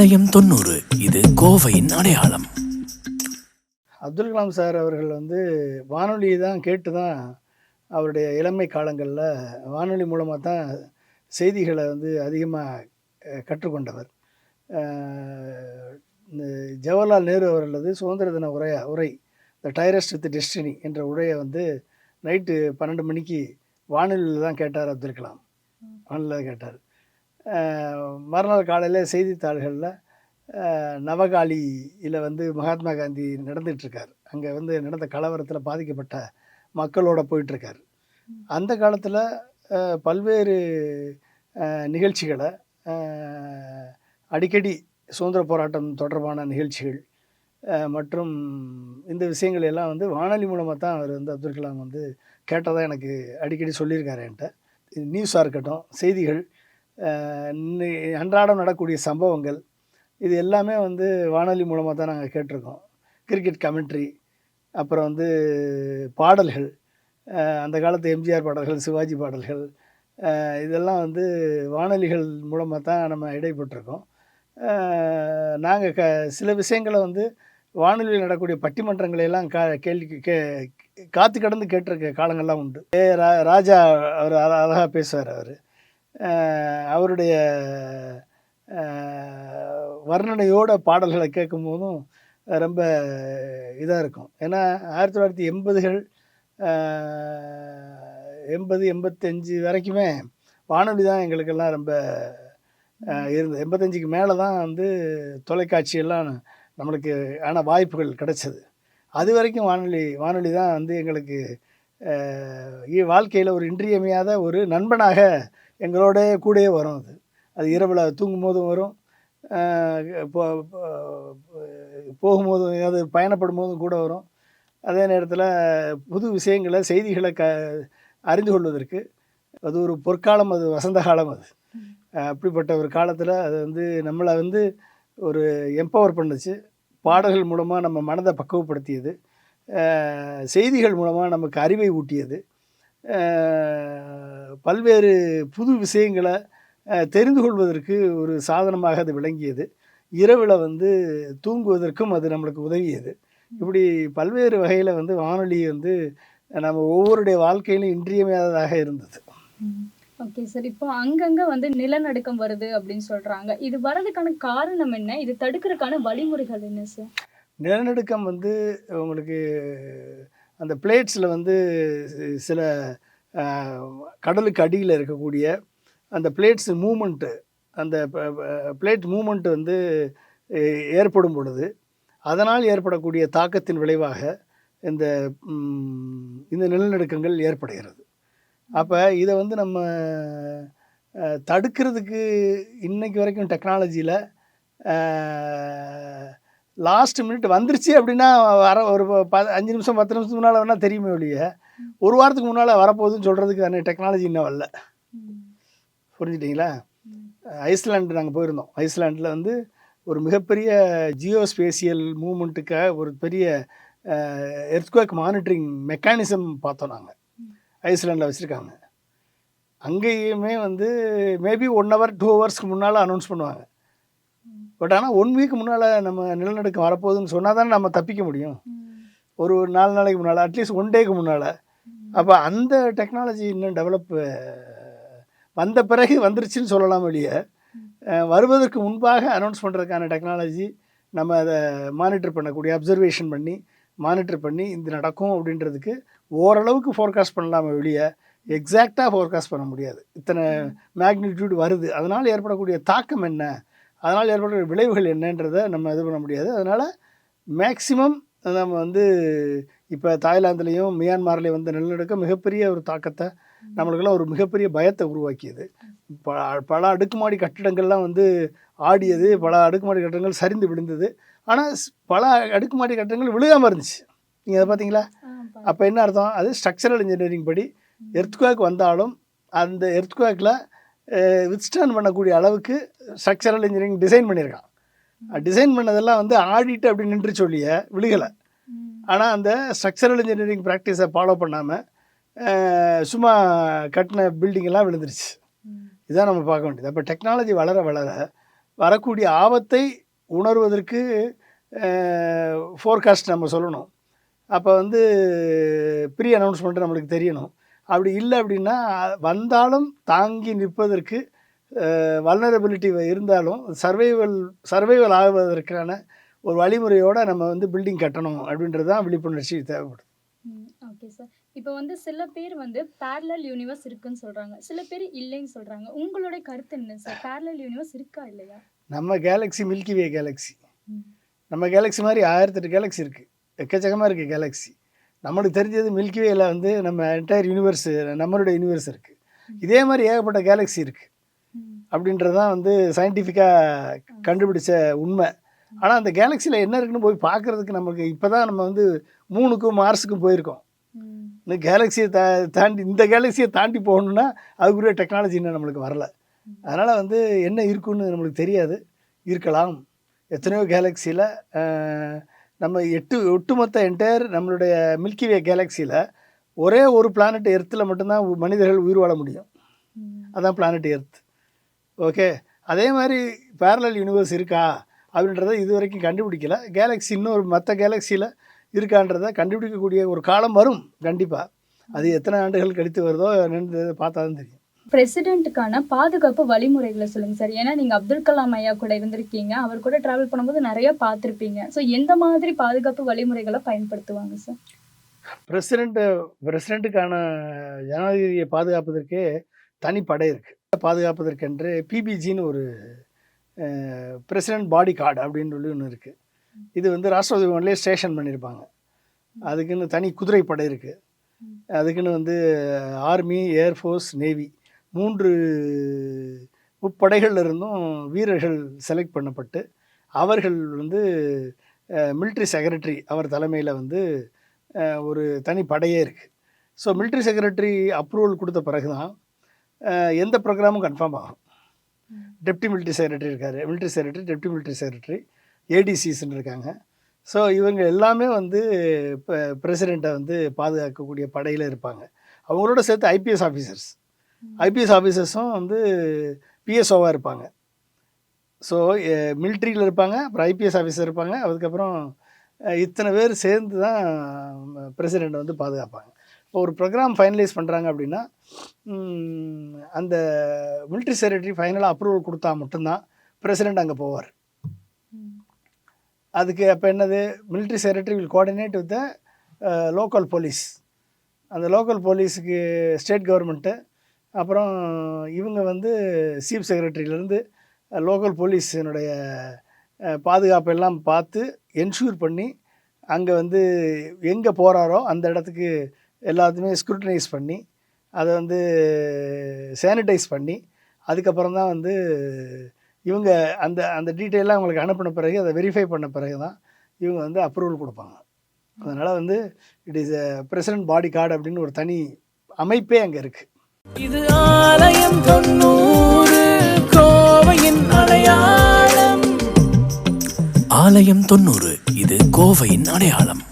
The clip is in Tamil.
ஆலயம் 90 இது கோவையின் அடையாளம். அப்துல் கலாம் சார் அவர்கள் வானொலியை தான் கேட்டு தான் அவருடைய இளமை காலங்களில் வானொலி மூலமாக தான் செய்திகளை அதிகமாக கற்றுக்கொண்டவர். இந்த ஜவஹர்லால் நேரு அவர்களது சுதந்திர தின உரை த டைரஸ்ட் வித் டெஸ்டினி என்ற உரையை நைட்டு 12 மணிக்கு வானொலியில் தான் கேட்டார் அப்துல் கலாம். வானொலியில் கேட்டார். மறுநாள் காலையில் செய்தித்தாள்களில் நவகாலியில் மகாத்மா காந்தி நடந்துகிட்ருக்கார். அங்கே நடந்த கலவரத்தில் பாதிக்கப்பட்ட மக்களோட போயிட்டுருக்கார். அந்த காலத்தில் பல்வேறு நிகழ்ச்சிகளை அடிக்கடி சுதந்திர போராட்டம் தொடர்பான நிகழ்ச்சிகள் மற்றும் இந்த விஷயங்கள் எல்லாம் வானொலி மூலமாக தான் அவர் அப்துல் கலாம் கேட்டதாக எனக்கு அடிக்கடி சொல்லியிருக்காரு என்கிட்ட. நியூஸாக இருக்கட்டும், செய்திகள், அன்றாடம் நடக்கக்கூடிய சம்பவங்கள், இது எல்லாமே வானொலி மூலமாக தான் நாங்கள் கேட்டிருக்கோம். கிரிக்கெட் கமெண்ட்ரி, அப்புறம் பாடல்கள், அந்த காலத்து எம்ஜிஆர் பாடல்கள், சிவாஜி பாடல்கள், இதெல்லாம் வானொலிகள் மூலமாக தான் நம்ம இடைப்பட்டிருக்கோம். நாங்கள் சில விஷயங்களை வானொலியில் நடக்கக்கூடிய பட்டிமன்றங்களையெல்லாம் காத்து கடந்து கேட்டிருக்க காலங்கள்லாம் உண்டு. ராஜா அவர் அழகாக பேசுவார். அவருடைய வர்ணனையோட பாடல்களை கேட்கும்போதும் ரொம்ப இதாக இருக்கும். ஏன்னா 1980கள் 80-85 வரைக்குமே வானொலி தான் எங்களுக்கெல்லாம் ரொம்ப இருந்தது. 85க்கு மேலே தான் தொலைக்காட்சியெல்லாம் நம்மளுக்கு வாய்ப்புகள் கிடைச்சது. அது வரைக்கும் வானொலி தான் எங்களுக்கு வாழ்க்கையில் ஒரு இன்றியமையாத ஒரு நண்பனாக எங்களோட கூடயே வரும். அது இரவில் தூங்கும்போதும் வரும், போகும்போதும் ஏதாவது பயணப்படும் போதும் கூட வரும். அதே நேரத்தில் புது விஷயங்களை, செய்திகளை அறிந்து கொள்வதற்கு அது ஒரு பொற்காலம், அது வசந்த காலம். அது அப்படிப்பட்ட ஒரு காலத்தில் அது நம்மளை ஒரு எம்பவர் பண்ணுச்சு. பாடல்கள் மூலமாக நம்ம மனதை பக்குவப்படுத்தியது, செய்திகள் மூலமாக நமக்கு அறிவை ஊட்டியது, பல்வேறு புது விஷயங்களை தெரிந்து கொள்வதற்கு ஒரு சாதனமாக அது விளங்கியது. இரவில் தூங்குவதற்கும் அது நம்மளுக்கு உதவியது. இப்படி பல்வேறு வகையில் வானொலி நம்ம ஒவ்வொருடைய வாழ்க்கையிலும் இன்றியமையாததாக இருந்தது. ஓகே சார், இப்போ அங்கங்கே நிலநடுக்கம் வருது அப்படின்னு சொல்கிறாங்க. இது வர்றதுக்கான காரணம் என்ன? இது தடுக்கிறதுக்கான வழிமுறைகள் என்ன சார்? நிலநடுக்கம் உங்களுக்கு அந்த பிளேட்ஸில் சில கடலுக்கு அடியில் இருக்கக்கூடிய அந்த பிளேட்ஸ் மூமெண்ட்டு, அந்த பிளேட் மூமெண்ட்டு ஏற்படும் பொழுது அதனால் ஏற்படக்கூடிய தாக்கத்தின் விளைவாக இந்த நிலநடுக்கங்கள் ஏற்படுகிறது. அப்போ இதை நம்ம தடுக்கிறதுக்கு இன்றைக்கு வரைக்கும் டெக்னாலஜியில் லாஸ்ட் மினிட் வந்துருச்சு அப்படின்னா ஒரு 5 நிமிஷம் 10 நிமிஷத்துக்கு முன்னால் வேணால் தெரியுமே ஒழிய, ஒரு வாரத்துக்கு முன்னால் வரப்போகுதுன்னு சொல்கிறதுக்கான டெக்னாலஜி இன்னும் வரல. புரிஞ்சுட்டிங்களா? ஐஸ்லாண்டு நாங்கள் போயிருந்தோம். ஐஸ்லாண்டில் ஒரு மிகப்பெரிய ஜியோஸ்பேசியல் மூமெண்ட்டுக்காக ஒரு பெரிய எர்த்குவேக் மானிட்டரிங் மெக்கானிசம் பார்த்தோம். நாங்கள் ஐஸ்லாண்டில் வச்சுருக்காங்க. அங்கேயுமே மேபி 1 hour 2 ஹவர்ஸ்க்கு முன்னால் அனௌன்ஸ் பண்ணுவாங்க. பட் ஆனால் 1 வீக் முன்னால் நம்ம நிலநடுக்கம் வரப்போகுதுன்னு சொன்னால் தானே நம்ம தப்பிக்க முடியும். ஒரு 4 நாளைக்கு முன்னால், அட்லீஸ்ட் 1 டேக்கு முன்னால். அப்போ அந்த டெக்னாலஜி இன்னும் டெவலப் வந்த பிறகு வந்துருச்சுன்னு சொல்லலாம் வெளியே. வருவதற்கு முன்பாக அனௌன்ஸ் பண்ணுறதுக்கான டெக்னாலஜி, நம்ம அதை மானிட்டர் பண்ணக்கூடிய, அப்சர்வேஷன் பண்ணி மானிட்டர் பண்ணி இது நடக்கும் அப்படின்றதுக்கு ஓரளவுக்கு ஃபோர்காஸ்ட் பண்ணலாமே வெளியே எக்ஸாக்டாக ஃபோர்காஸ்ட் பண்ண முடியாது. இத்தனை மேக்னிடியூட் வருது, அதனால் ஏற்படக்கூடிய தாக்கம் என்ன, அதனால் ஏற்படக்கூடிய விளைவுகள் என்னன்றதை நம்ம இது பண்ண முடியாது. அதனால் மேக்சிமம் நம்ம இப்போ தாய்லாந்துலேயும் மியான்மர்லேயும் நிலநடுக்கம் மிகப்பெரிய ஒரு தாக்கத்தை, நம்மளுக்கெல்லாம் ஒரு மிகப்பெரிய பயத்தை உருவாக்கியது. பல அடுக்குமாடி கட்டிடங்கள்லாம் ஆடியது, பல அடுக்குமாடி கட்டிடங்கள் சரிந்து விழுந்தது. ஆனால் பல அடுக்குமாடி கட்டிடங்கள் விழுகாமல் இருந்துச்சு. நீங்கள் அதை பார்த்தீங்களா? அப்போ என்ன அர்த்தம்? அது ஸ்ட்ரக்சரல் இன்ஜினியரிங் படி எர்த்குவேக் வந்தாலும் அந்த எர்த்குவேக்கில் வித்ஸ்டாண்ட் பண்ணக்கூடிய அளவுக்கு ஸ்ட்ரக்சரல் இன்ஜினியரிங் டிசைன் பண்ணியிருக்கான். டிசைன் பண்ணதெல்லாம் ஆடிட்டு அப்படி நின்று சொல்லிய விழுகலை. ஆனால் அந்த ஸ்ட்ரக்சரல் இன்ஜினியரிங் ப்ராக்டிஸை ஃபாலோ பண்ணாமல் சும்மா கட்டின பில்டிங்கெல்லாம் விழுந்துருச்சு. இதுதான் நம்ம பார்க்க வேண்டியது. அப்போ டெக்னாலஜி வளர வளர வரக்கூடிய ஆபத்தை உணர்வதற்கு ஃபோர்காஸ்ட் நம்ம சொல்லணும். அப்போ வந்து ப்ரீ அனௌன்ஸ்மெண்ட் நம்மளுக்கு தெரியணும். அப்படி இல்லை அப்படின்னா வந்தாலும் தாங்கி நிற்பதற்கு வல்னரபிலிட்டி இருந்தாலும் சர்வைவல் ஆகுவதற்கான ஒரு வழிமுறையோடு நம்ம வந்து பில்டிங் கட்டணும் அப்படின்றது தான் விழிப்புணர்ச்சி தேவைப்படுது. Okay sir. இப்போ வந்து சில பேர் வந்து பேரலல் யூனிவர்ஸ் இருக்குன்னு சொல்கிறாங்க, சில பேர் இல்லைன்னு சொல்கிறாங்க. உங்களுடைய கருத்து என்ன சார்? பேரலல் யூனிவர்ஸ் இருக்கா இல்லையா? நம்ம கேலக்ஸி மில்கி வே கேலக்ஸி. நம்ம கேலக்ஸி மாதிரி 1008 கேலக்ஸி இருக்குது, எக்கச்சக்கமாக இருக்குது கேலக்ஸி. நம்மளுக்கு தெரிஞ்சது மில்கி வேல வந்து நம்ம என்டையர் யூனிவர்ஸ், நம்மளுடைய யூனிவர்ஸ் இருக்குது. இதே மாதிரி ஏகப்பட்ட கேலக்ஸி இருக்குது அப்படின்றது தான் வந்து சயின்டிஃபிக்காக கண்டுபிடிச்ச உண்மை. ஆனால் அந்த கேலக்சியில் என்ன இருக்குன்னு போய் பார்க்குறதுக்கு நமக்கு இப்போ தான் நம்ம வந்து மூணுக்கும் மார்ஸுக்கும் போயிருக்கோம். இந்த கேலக்சியை தாண்டி இந்த கேலக்சியை தாண்டி போகணுன்னா அதுக்குரிய டெக்னாலஜி இன்னும் நம்மளுக்கு வரல. அதனால் வந்து என்ன இருக்குன்னு நம்மளுக்கு தெரியாது. இருக்கலாம். எத்தனையோ கேலக்சியில் நம்ம ஒட்டுமொத்த என்டையர் நம்மளுடைய மில்கி வே கேலக்சியில் ஒரே ஒரு பிளானட் எர்த்தில் மட்டும்தான் மனிதர்கள் உயிர் வாழ முடியும். அதான் பிளானட் எர்த். ஓகே, அதே மாதிரி பேரலல் யூனிவர்ஸ் இருக்கா அப்படின்றத இது வரைக்கும் கண்டுபிடிக்கல. கேலக்ஸி இன்னொரு மற்ற கேலக்சியில் இருக்கான்றதை கண்டுபிடிக்கக்கூடிய ஒரு காலம் வரும் கண்டிப்பாக. அது எத்தனை ஆண்டுகள் கழித்து வருதோ என்னன்னு பார்த்தா தான் தெரியும். பிரசிடென்ட்டுக்கான பாதுகாப்பு வழிமுறைகளை சொல்லுங்கள் சார். ஏன்னா நீங்கள் அப்துல் கலாம் ஐயா கூட இருந்திருக்கீங்க, அவர் கூட ட்ராவல் பண்ணும்போது நிறைய பார்த்துருப்பீங்க. ஸோ எந்த மாதிரி பாதுகாப்பு வழிமுறைகளை பயன்படுத்துவாங்க சார்? பிரசிடெண்ட்டுக்கான ஜனாதிபதியை பாதுகாப்பதற்கே தனி படை இருக்குது. பாதுகாப்பதற்கென்று பிபிஜின்னு ஒரு பிரசிடெண்ட் பாடி கார்டு அப்படின்னு சொல்லி ஒன்று இருக்குது. இது வந்து ராஷ்டிரபதி பவன்லேயே ஸ்டேஷன் பண்ணியிருப்பாங்க. அதுக்குன்னு தனி குதிரை படை இருக்குது. அதுக்குன்னு வந்து ஆர்மி, ஏர்ஃபோர்ஸ், நேவி 3 முப்படைகள் இருந்தும் வீரர்கள் செலக்ட் பண்ணப்பட்டு அவர்கள் வந்து மிலிட்ரி செக்ரட்டரி அவர் தலைமையில் வந்து ஒரு தனி படையே இருக்குது. ஸோ மிலிட்ரி செக்ரட்டரி அப்ரூவல் கொடுத்த பிறகு தான் எந்த ப்ரோக்ராமும் கன்ஃபார்ம் ஆகும். டெப்டி மிலிட்ரி செக்ரட்டரி இருக்கார், military secretary, deputy military secretary, ஏடிசிஸ்ன்னு இருக்காங்க. ஸோ இவங்க எல்லாமே வந்து இப்போ பிரசிடெண்ட்டை வந்து பாதுகாக்கக்கூடிய படையில் இருப்பாங்க. அவங்களோட சேர்த்து ஐபிஎஸ் ஆஃபீஸர்ஸும் வந்து பிஎஸ்ஓவாக இருப்பாங்க. ஸோ மிலிட்ரியில் இருப்பாங்க, அப்புறம் ஐபிஎஸ் ஆஃபீஸர் இருப்பாங்க. அதுக்கப்புறம் இத்தனை பேர் சேர்ந்து தான் பிரசிடெண்ட்டை வந்து பாதுகாப்பாங்க. இப்போ ஒரு ப்ரோக்ராம் ஃபைனலைஸ் பண்ணுறாங்க அப்படின்னா அந்த மிலிட்ரி செக்ரட்டரி ஃபைனலாக அப்ரூவல் கொடுத்தா மட்டும்தான் பிரசிடெண்ட் அங்கே போவார். அதுக்கு அப்போ என்னது, military secretary will coordinate with the local police. அந்த லோக்கல் போலீஸுக்கு ஸ்டேட் கவர்மெண்ட்டு, அப்புறம் இவங்க வந்து சீஃப் செக்ரட்டரியிலேருந்து லோக்கல் போலீஸினுடைய பாதுகாப்பெல்லாம் பார்த்து என்ஷூர் பண்ணி அங்கே வந்து எங்கே போகிறாரோ அந்த இடத்துக்கு எல்லாத்தையுமே ஸ்க்ரூட்டனைஸ் பண்ணி அதை வந்து சானிடைஸ் பண்ணி அதுக்கப்புறம் தான் வந்து இவங்க அந்த அந்த டீட்டெயிலாக அவங்களுக்கு அனுப்பின பிறகு அதை வெரிஃபை பண்ண பிறகு தான் இவங்க வந்து அப்ரூவல் கொடுப்பாங்க. அதனால் வந்து it is president body guard அப்படின்னு ஒரு தனி அமைப்பே அங்கே இருக்குது. இது ஆலயம் 90 கோவையின் அடையாளம். ஆலயம் 90 இது கோவையின் அடையாளம்.